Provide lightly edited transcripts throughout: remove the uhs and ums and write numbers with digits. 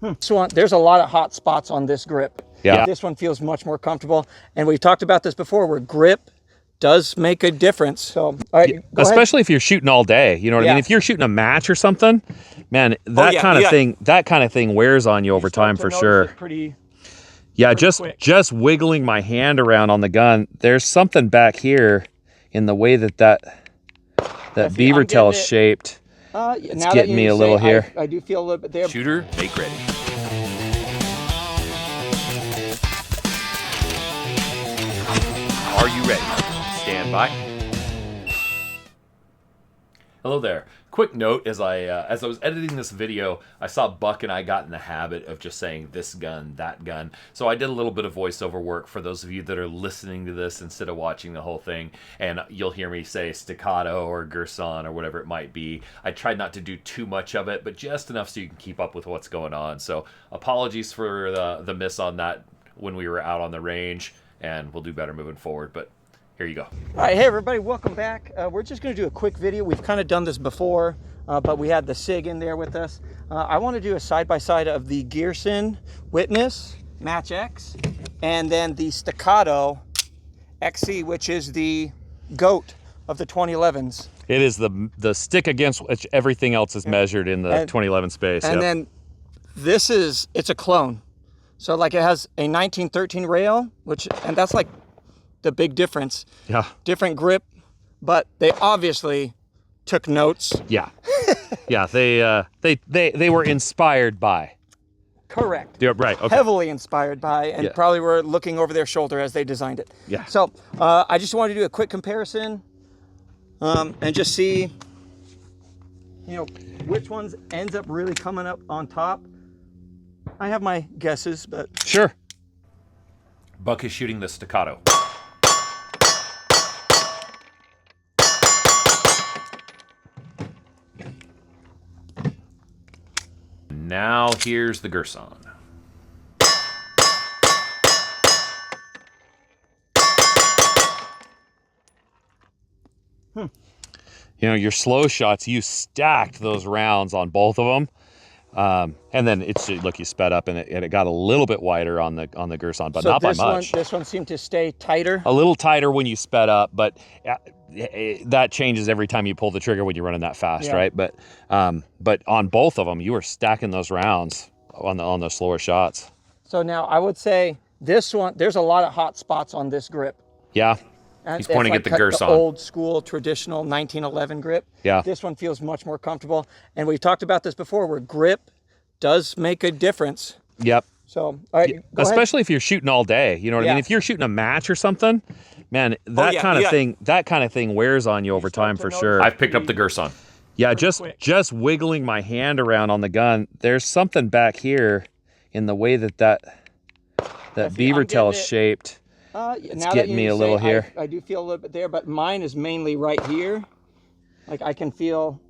This one, there's a lot of hot spots on this grip. Yeah. This one feels much more comfortable. And we've talked about this before, where grip does make a difference. So, all right, especially if you're shooting all day, you know what I mean? If you're shooting a match or something, man, that kind of thing wears on you over time for sure. Just wiggling my hand around on the gun, there's something back here in the way that beaver tail is shaped. It's getting me a little here. I do feel a little bit there. Shooter, make ready. Are you ready? Stand by. Hello there. Quick note, as I was editing this video, I saw Buck and I got in the habit of just saying this gun, that gun. So I did a little bit of voiceover work for those of you that are listening to this instead of watching the whole thing. And you'll hear me say staccato or girsan or whatever it might be. I tried not to do too much of it, but just enough so you can keep up with what's going on. So apologies for the miss on that when we were out on the range, and we'll do better moving forward. But here you go. All right, hey everybody, welcome back. We're just going to do a quick video. We've kind of done this before, but we had the SIG in there with us. I want to do a side-by-side of the Girsan Witness Match X and then the Staccato XC, which is the GOAT of the 2011s. It is the stick against which everything else is measured in the 2011 space. And then it's a clone. So like it has a 1913 rail, and that's like the big difference. Yeah. Different grip, but they obviously took notes. Yeah. Yeah, they were inspired by. Correct. Yeah, right. Okay. Heavily inspired by, and probably were looking over their shoulder as they designed it. Yeah. So I just wanted to do a quick comparison and just see, which ones ends up really coming up on top. I have my guesses, but sure. Buck is shooting the staccato. Now here's the girsan. Your slow shots, you stacked those rounds on both of them. And then look, you sped up and it got a little bit wider on the girsan, but not by much. This one seemed to stay tighter. A little tighter when you sped up, but that changes every time you pull the trigger when you're running that fast, right? But on both of them, you were stacking those rounds on those slower shots. So now I would say this one, there's a lot of hot spots on this grip. Yeah. He's pointing at the girsan. The old school traditional 1911 grip. Yeah. This one feels much more comfortable. And we've talked about this before, where grip does make a difference. Yep. So, all right, especially if you're shooting all day, you know what I mean? If you're shooting a match or something, man, that kind of thing wears on you over time for sure. I've picked up the girsan. Yeah, just wiggling my hand around on the gun, there's something back here in the way that beaver tail is shaped. It's getting me a little here. I do feel a little bit there, but mine is mainly right here. Like I can feel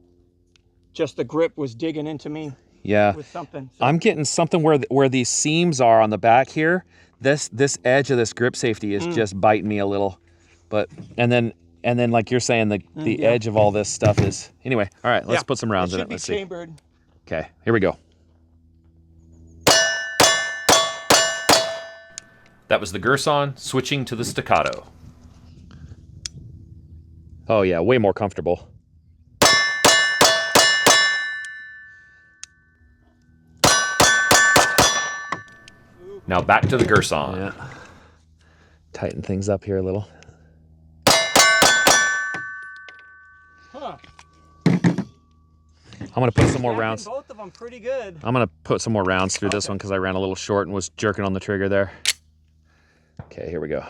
just the grip was digging into me. Yeah. With something. So. I'm getting something where these seams are on the back here. This edge of this grip safety is just biting me a little. But and then like you're saying, the edge of all this stuff is anyway. All right, let's put some rounds in it. Let's see. Chambered. Okay, here we go. That was the girsan switching to the staccato. Oh yeah, way more comfortable. Now back to the girsan. Yeah. Tighten things up here a little. Huh. I'm gonna put some more rounds. Both of them pretty good. I'm gonna put some more rounds through this one because I ran a little short and was jerking on the trigger there. Okay, here we go.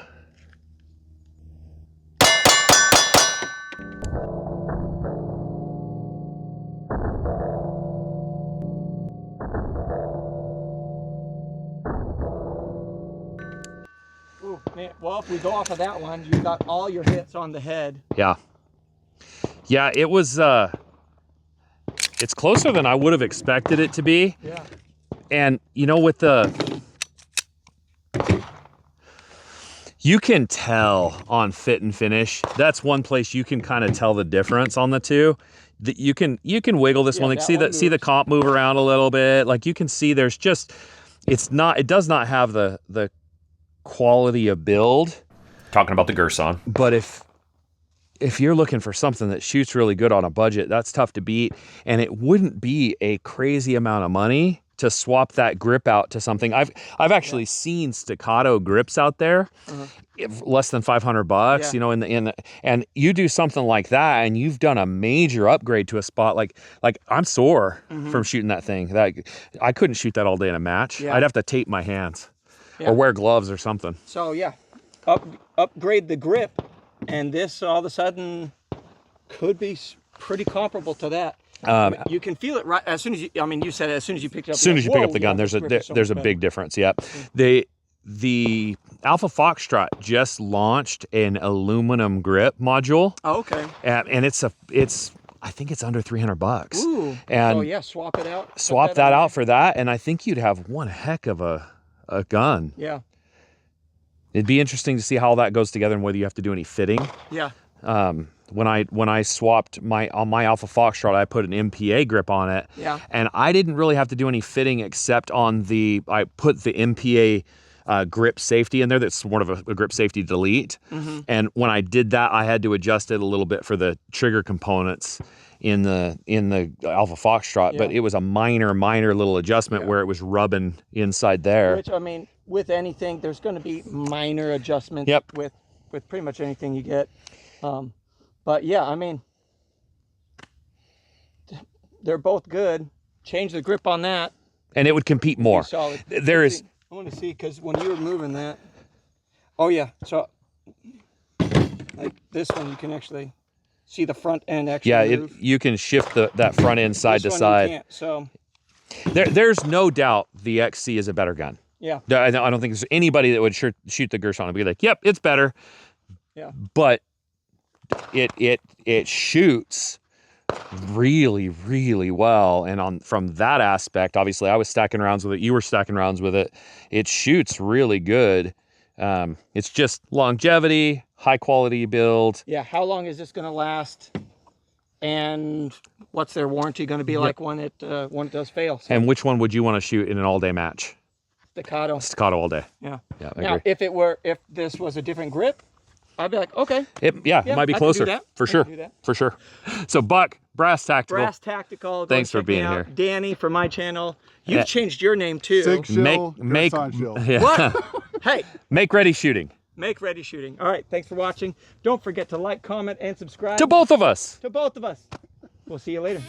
Ooh, man. Well, if we go off of that one, you got all your hits on the head. Yeah. Yeah, it was, it's closer than I would have expected it to be. Yeah. And, with you can tell on fit and finish. That's one place you can kind of tell the difference on the two. you can wiggle this one. Like see the comp move around a little bit. Like you can see there's just it does not have the quality of build. Talking about the girsan. But if you're looking for something that shoots really good on a budget, that's tough to beat. And it wouldn't be a crazy amount of money to swap that grip out to something. I've actually seen staccato grips out there, less than $500. You know, and you do something like that, and you've done a major upgrade to a spot. Like I'm sore from shooting that thing. That I couldn't shoot that all day in a match. I'd have to tape my hands or wear gloves or something. So yeah, upgrade the grip, and this all of a sudden could be pretty comparable to that. I mean, you can feel it right as soon as you. I mean, you said as soon as you picked it up. As soon as you pick up the gun, there's a big difference. Yep. The Alpha Foxtrot just launched an aluminum grip module. Oh, okay. And it's I think it's under $300. Ooh. And oh yeah, swap it out. Swap that out for that, and I think you'd have one heck of a gun. Yeah. It'd be interesting to see how that goes together and whether you have to do any fitting. Yeah. When I swapped on my Alpha Foxtrot, I put an MPA grip on it. Yeah. And I didn't really have to do any fitting except I put the MPA grip safety in there. That's sort of a grip safety delete. And when I did that, I had to adjust it a little bit for the trigger components in the Alpha Foxtrot, but it was a minor little adjustment where it was rubbing inside there. Which, I mean, with anything, there's going to be minor adjustments with pretty much anything you get. But yeah, I mean, they're both good. Change the grip on that, and it would compete more. Solid. I want to see, because when you were moving that, oh yeah, so like this one, you can actually see the front end actually move. You can shift that front end side to side. You can't, so there's no doubt the XC is a better gun. Yeah. I don't think there's anybody that would shoot the girsan and be like, yep, it's better. Yeah. But it shoots really, really well. And from that aspect, obviously I was stacking rounds with it. You were stacking rounds with it. It shoots really good. It's just longevity, high quality build. Yeah. How long is this going to last? And what's their warranty going to be like when it does fail? So. And which one would you want to shoot in an all day match? Staccato. Staccato all day. Yeah. Yeah. I now, agree. if this was a different grip, I'd be like, okay. It might be closer. For sure. So Buck, Brass Tactical. Brass Tactical. Thanks for being here. Danny from my channel. You've changed your name too. Six Shill, girsan Shill. Yeah. What? Hey. Make ready shooting. Make ready shooting. All right. Thanks for watching. Don't forget to like, comment, and subscribe. To both of us. To both of us. We'll see you later.